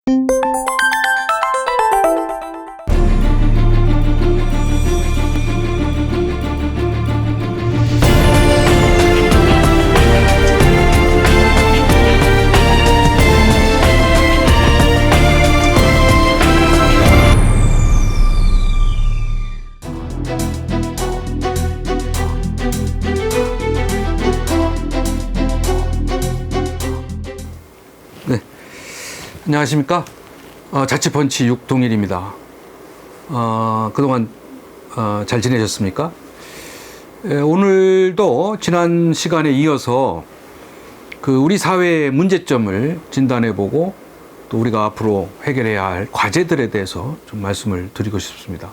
네, 안녕하십니까. 자치펀치 육동일입니다. 그동안 잘 지내셨습니까? 오늘도 지난 시간에 이어서 우리 사회의 문제점을 진단해보고 또 우리가 앞으로 해결해야 할 과제들에 대해서 좀 말씀을 드리고 싶습니다.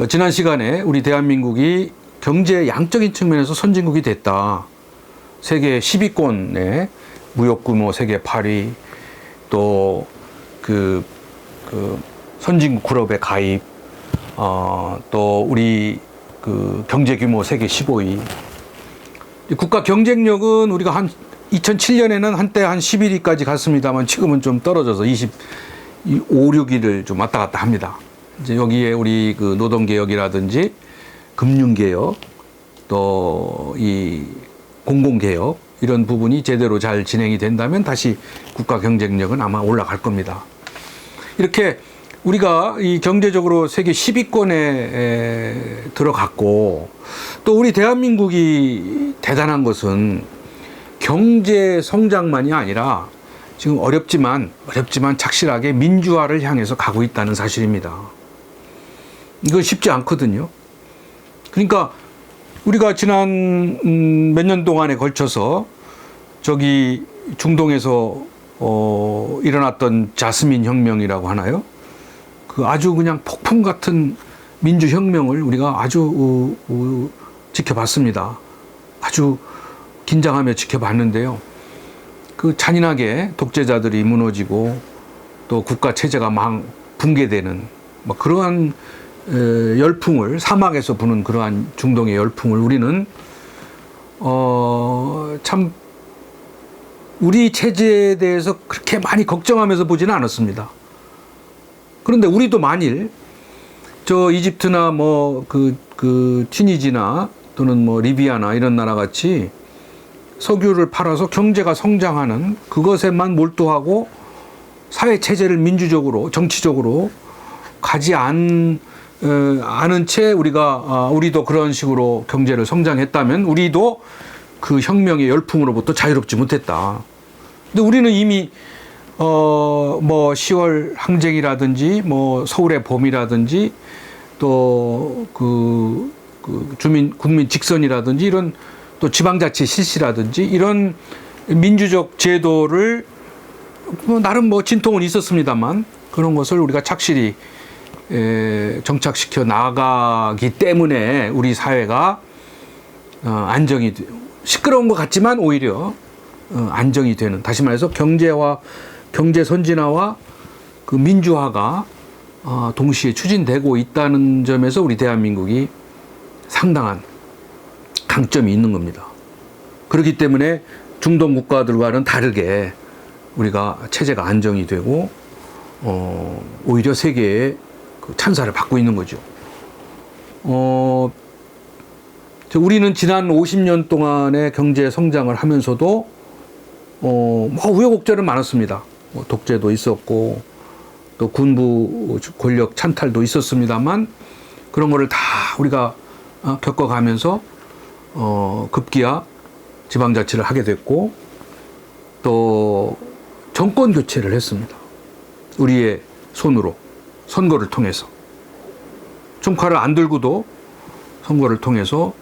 지난 시간에 우리 대한민국이 경제 양적인 측면에서 선진국이 됐다. 세계 10위권에 무역 규모 세계 8위, 또 선진국 클럽에 가입, 또 우리 경제 규모 세계 15위. 국가 경쟁력은 우리가 한 2007년에는 한때 한 11위까지 갔습니다만 지금은 좀 떨어져서 25, 6위를 좀 왔다 갔다 합니다. 이제 여기에 우리 노동개혁이라든지 금융개혁, 또 이 공공개혁, 이런 부분이 제대로 잘 진행이 된다면 다시 국가 경쟁력은 아마 올라갈 겁니다. 이렇게 우리가 이 경제적으로 세계 10위권에 들어갔고, 또 우리 대한민국이 대단한 것은 경제 성장만이 아니라 지금 어렵지만 착실하게 민주화를 향해서 가고 있다는 사실입니다. 이건 쉽지 않거든요. 그러니까 우리가 지난 몇 년 동안에 걸쳐서 저기 중동에서 일어났던 자스민 혁명이라고 하나요? 아주 그냥 폭풍 같은 민주혁명을 우리가 아주 지켜봤습니다. 아주 긴장하며 지켜봤는데요. 잔인하게 독재자들이 무너지고 또 국가 체제가 붕괴되는 그러한 열풍을, 사막에서 부는 그러한 중동의 열풍을 우리는 참 우리 체제에 대해서 그렇게 많이 걱정하면서 보지는 않았습니다. 그런데 우리도 만일 저 이집트나 튀니지나 또는 리비아나 이런 나라 같이 석유를 팔아서 경제가 성장하는 그것에만 몰두하고 사회 체제를 민주적으로, 정치적으로 가지 않은 채 우리도 그런 식으로 경제를 성장했다면 우리도 그 혁명의 열풍으로부터 자유롭지 못했다. 근데 우리는 이미 10월 항쟁이라든지 서울의 봄이라든지 또 국민 직선이라든지 이런 또 지방자치 실시라든지 이런 민주적 제도를 나름 진통은 있었습니다만 그런 것을 우리가 착실히 정착시켜 나가기 때문에 우리 사회가 안정이 시끄러운 것 같지만 오히려 안정이 되는, 다시 말해서 경제 선진화와 민주화가 동시에 추진되고 있다는 점에서 우리 대한민국이 상당한 강점이 있는 겁니다. 그렇기 때문에 중동 국가들과는 다르게 우리가 체제가 안정이 되고 오히려 세계의 찬사를 받고 있는 거죠. 우리는 지난 50년 동안의 경제 성장을 하면서도 우여곡절은 많았습니다. 독재도 있었고 또 군부 권력 찬탈도 있었습니다만 그런 거를 다 우리가 겪어가면서 급기야 지방자치를 하게 됐고 또 정권 교체를 했습니다. 우리의 손으로 선거를 통해서 총칼을 안 들고도 선거를 통해서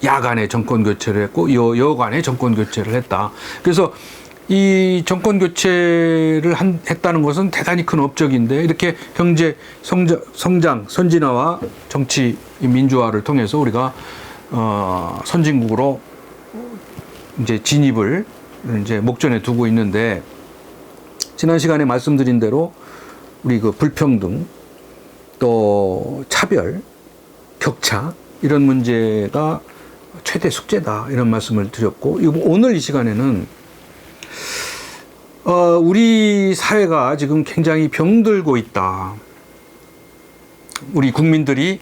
야간에 정권 교체를 했고 여간에 정권 교체를 했다. 그래서 이 정권 교체를 했다는 것은 대단히 큰 업적인데 이렇게 경제 성장, 선진화와 정치 민주화를 통해서 우리가 선진국으로 이제 진입을 이제 목전에 두고 있는데 지난 시간에 말씀드린 대로 우리 불평등 또 차별, 격차 이런 문제가 최대 숙제다 이런 말씀을 드렸고 오늘 이 시간에는 우리 사회가 지금 굉장히 병들고 있다. 우리 국민들이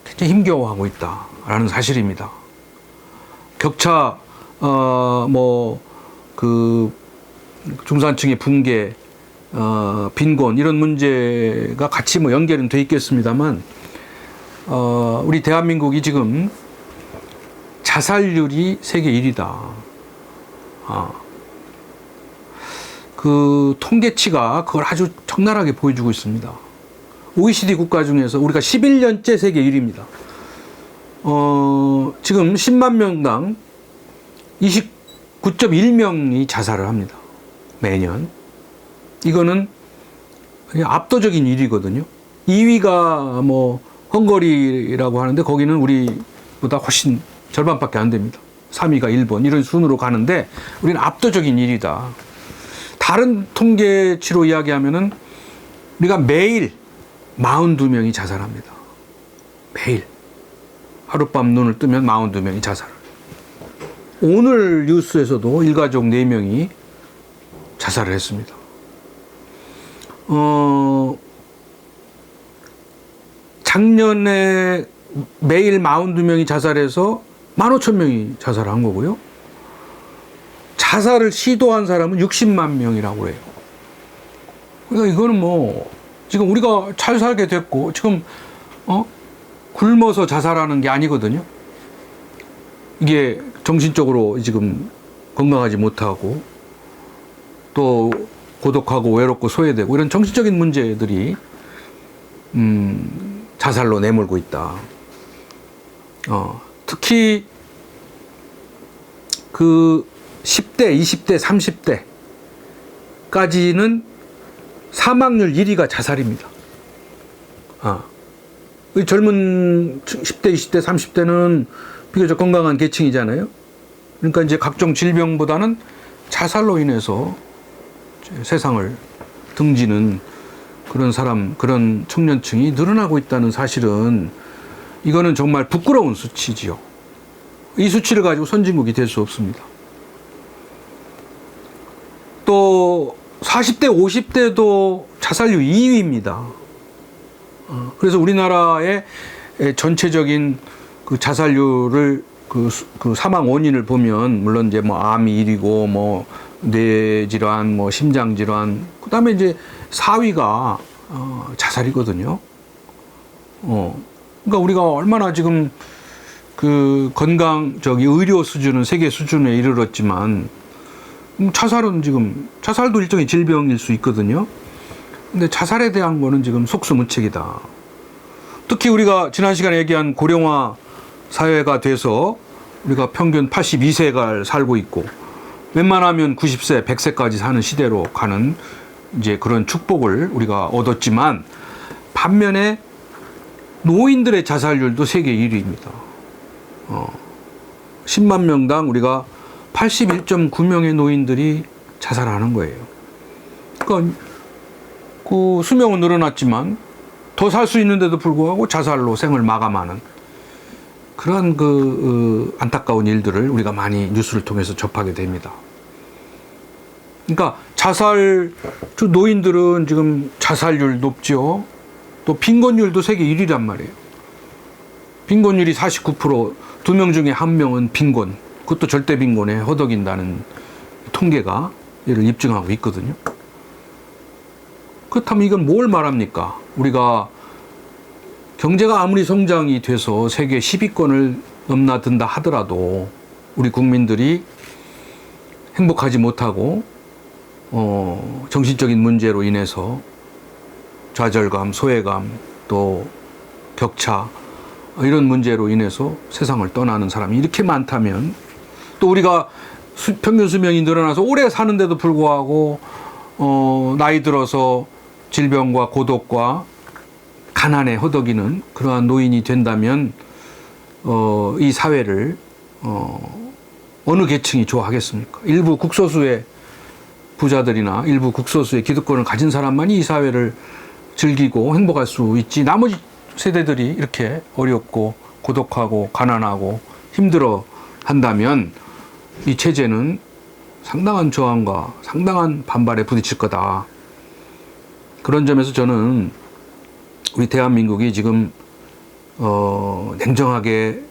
굉장히 힘겨워하고 있다라는 사실입니다. 격차, 중산층의 붕괴, 빈곤 이런 문제가 같이 연결은 돼 있겠습니다만, 우리 대한민국이 지금 자살률이 세계 1위다. 그 통계치가 그걸 아주 적나라하게 보여주고 있습니다. OECD 국가 중에서 우리가 11년째 세계 1위입니다. 지금 10만 명당 29.1명이 자살을 합니다. 매년. 이거는 압도적인 1위거든요. 2위가 헝가리라고 하는데 거기는 우리보다 훨씬 절반밖에 안 됩니다. 3위가 일본 이런 순으로 가는데 우리는 압도적인 1위다. 다른 통계치로 이야기하면은 우리가 매일 42명이 자살합니다. 매일. 하룻밤 눈을 뜨면 42명이 자살. 오늘 뉴스에서도 일가족 4명이 자살을 했습니다. 작년에 매일 42명이 자살해서 15,000명이 자살한 거고요. 자살을 시도한 사람은 60만 명이라고 해요. 그러니까 이거는 지금 우리가 잘 살게 됐고, 지금, 굶어서 자살하는 게 아니거든요. 이게 정신적으로 지금 건강하지 못하고, 또 고독하고 외롭고 소외되고, 이런 정신적인 문제들이, 자살로 내몰고 있다. 특히, 10대, 20대, 30대까지는 사망률 1위가 자살입니다. 젊은 10대, 20대, 30대는 비교적 건강한 계층이잖아요. 그러니까 이제 각종 질병보다는 자살로 인해서 세상을 등지는 그런 청년층이 늘어나고 있다는 사실은 이거는 정말 부끄러운 수치지요. 이 수치를 가지고 선진국이 될 수 없습니다. 또 40대, 50대도 자살률 2위입니다. 그래서 우리나라의 전체적인 그 자살률을 그 사망 원인을 보면 물론 이제 암이 1위고 뇌질환, 심장질환, 그다음에 이제 4위가 자살이거든요. 그러니까 우리가 얼마나 지금 그 의료 수준은 세계 수준에 이르렀지만 자살도 일종의 질병일 수 있거든요. 근데 자살에 대한 거는 지금 속수무책이다. 특히 우리가 지난 시간에 얘기한 고령화 사회가 돼서 우리가 평균 82세가 살고 있고 웬만하면 90세, 100세까지 사는 시대로 가는 이제 그런 축복을 우리가 얻었지만 반면에 노인들의 자살률도 세계 1위입니다. 10만 명당 우리가 81.9명의 노인들이 자살하는 거예요. 그러니까 그 수명은 늘어났지만 더 살 수 있는데도 불구하고 자살로 생을 마감하는 그런 안타까운 일들을 우리가 많이 뉴스를 통해서 접하게 됩니다. 그러니까 노인들은 지금 자살률 높죠. 또 빈곤율도 세계 1위란 말이에요. 빈곤율이 49%, 2명 중에 1명은 빈곤, 그것도 절대 빈곤에 허덕인다는 통계가 이를 입증하고 있거든요. 그렇다면 이건 뭘 말합니까? 우리가 경제가 아무리 성장이 돼서 세계 10위권을 넘나든다 하더라도 우리 국민들이 행복하지 못하고 정신적인 문제로 인해서 좌절감, 소외감, 또 격차 이런 문제로 인해서 세상을 떠나는 사람이 이렇게 많다면 또 우리가 평균 수명이 늘어나서 오래 사는데도 불구하고 나이 들어서 질병과 고독과 가난에 허덕이는 그러한 노인이 된다면 이 사회를 어느 계층이 좋아하겠습니까? 일부 국소수의 부자들이나 일부 국소수의 기득권을 가진 사람만이 이 사회를 즐기고 행복할 수 있지 나머지 세대들이 이렇게 어렵고 고독하고 가난하고 힘들어 한다면 이 체제는 상당한 저항과 상당한 반발에 부딪힐 거다. 그런 점에서 저는 우리 대한민국이 지금 냉정하게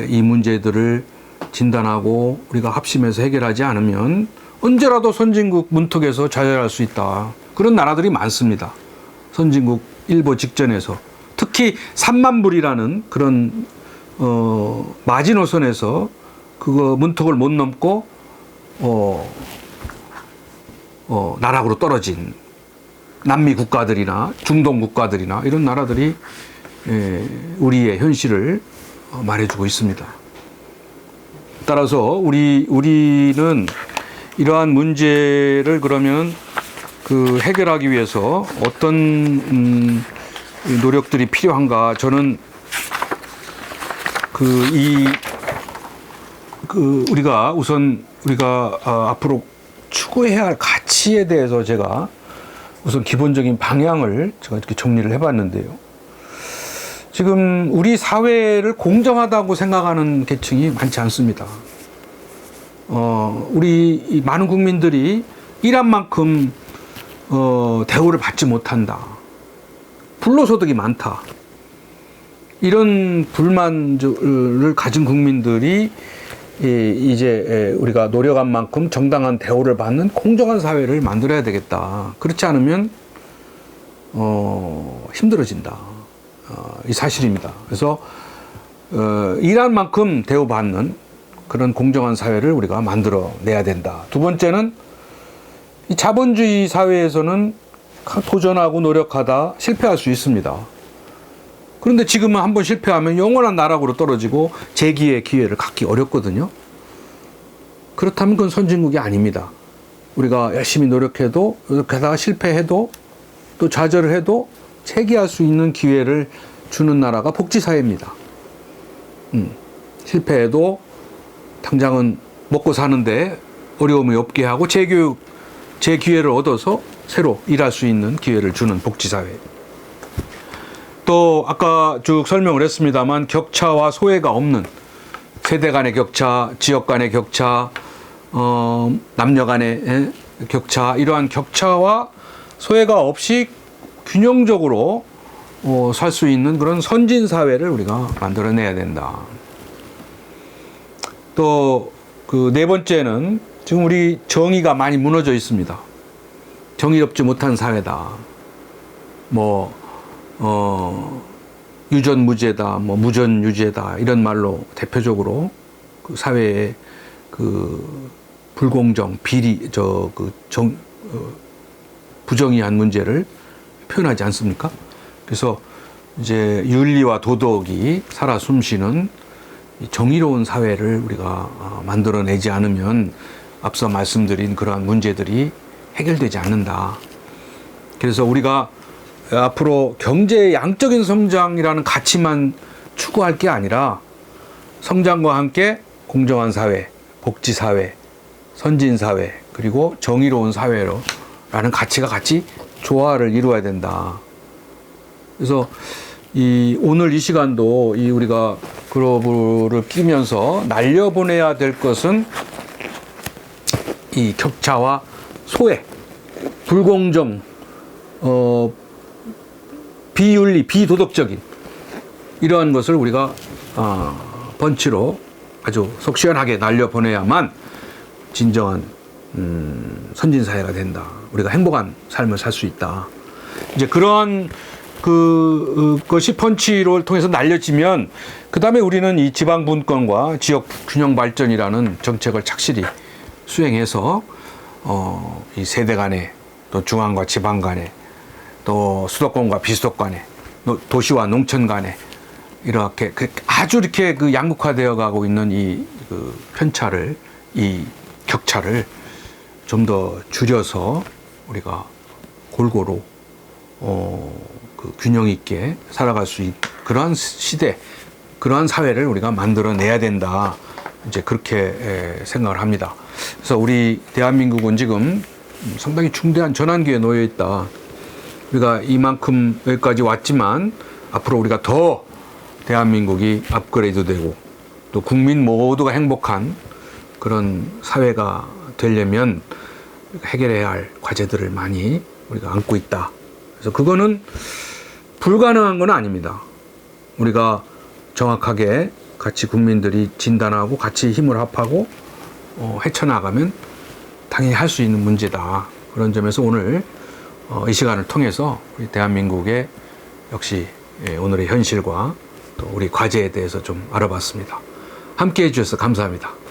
이 문제들을 진단하고 우리가 합심해서 해결하지 않으면 언제라도 선진국 문턱에서 좌절할 수 있다. 그런 나라들이 많습니다. 선진국 일보 직전에서. 특히 3만 불이라는 그런 마지노선에서 그거 문턱을 못 넘고 나락으로 떨어진 남미 국가들이나 중동 국가들이나 이런 나라들이 우리의 현실을 말해주고 있습니다. 따라서 우리는 이러한 문제를 그러면 그 해결하기 위해서 어떤 노력들이 필요한가? 저는 우리가 앞으로 추구해야 할 가치에 대해서 제가 우선 기본적인 방향을 제가 이렇게 정리를 해봤는데요. 지금 우리 사회를 공정하다고 생각하는 계층이 많지 않습니다. 우리 많은 국민들이 일한 만큼 대우를 받지 못한다. 불로소득이 많다. 이런 불만을 가진 국민들이 이제 우리가 노력한 만큼 정당한 대우를 받는 공정한 사회를 만들어야 되겠다. 그렇지 않으면 힘들어진다. 이 사실입니다. 그래서 일한 만큼 대우받는 그런 공정한 사회를 우리가 만들어내야 된다. 두 번째는 이 자본주의 사회에서는 도전하고 노력하다 실패할 수 있습니다. 그런데 지금은 한번 실패하면 영원한 나락으로 떨어지고 재기의 기회를 갖기 어렵거든요. 그렇다면 그건 선진국이 아닙니다. 우리가 열심히 노력해도 게다가 실패해도 또 좌절을 해도 재기할 수 있는 기회를 주는 나라가 복지사회입니다. 실패해도 당장은 먹고 사는데 어려움이 없게 하고 재교육, 재기회를 얻어서 새로 일할 수 있는 기회를 주는 복지사회. 또 아까 쭉 설명을 했습니다만 격차와 소외가 없는 세대 간의 격차, 지역 간의 격차, 남녀 간의 격차, 이러한 격차와 소외가 없이 균형적으로 살 수 있는 그런 선진 사회를 우리가 만들어내야 된다. 또 그 네 번째는 지금 우리 정의가 많이 무너져 있습니다. 정의롭지 못한 사회다. 유전무죄다, 무전유죄다, 이런 말로 대표적으로 그 사회의 그 불공정, 비리, 부정의한 문제를 표현하지 않습니까? 그래서 이제 윤리와 도덕이 살아 숨쉬는 정의로운 사회를 우리가 만들어내지 않으면 앞서 말씀드린 그러한 문제들이 해결되지 않는다. 그래서 우리가 앞으로 경제의 양적인 성장이라는 가치만 추구할 게 아니라 성장과 함께 공정한 사회, 복지사회, 선진사회, 그리고 정의로운 사회로라는 가치가 같이 조화를 이루어야 된다. 그래서 오늘 이 시간도 우리가 글로브를 끼면서 날려보내야 될 것은 이 격차와 소외, 불공정, 비윤리, 비도덕적인 이러한 것을 우리가 번치로 아주 속 시원하게 날려보내야만 진정한 선진사회가 된다. 우리가 행복한 삶을 살 수 있다. 이제 그러한 것이 펀치를 통해서 날려지면 그 다음에 우리는 이 지방 분권과 지역 균형 발전이라는 정책을 착실히 수행해서 이 세대 간에 또 중앙과 지방 간에 또 수도권과 비수도권 간에 도시와 농촌 간에 이렇게 아주 이렇게 양극화되어 가고 있는 이 편차를, 이 격차를 좀 더 줄여서 우리가 골고루 균형 있게 살아갈 수 있는 그러한 시대, 그러한 사회를 우리가 만들어내야 된다. 이제 그렇게 생각을 합니다. 그래서 우리 대한민국은 지금 상당히 중대한 전환기에 놓여 있다. 우리가 이만큼 여기까지 왔지만 앞으로 우리가 더 대한민국이 업그레이드 되고 또 국민 모두가 행복한 그런 사회가 되려면 해결해야 할 과제들을 많이 우리가 안고 있다. 그래서 그거는 불가능한 건 아닙니다. 우리가 정확하게 같이 국민들이 진단하고 같이 힘을 합하고 헤쳐나가면 당연히 할 수 있는 문제다. 그런 점에서 오늘 이 시간을 통해서 우리 대한민국의 역시 오늘의 현실과 또 우리 과제에 대해서 좀 알아봤습니다. 함께 해주셔서 감사합니다.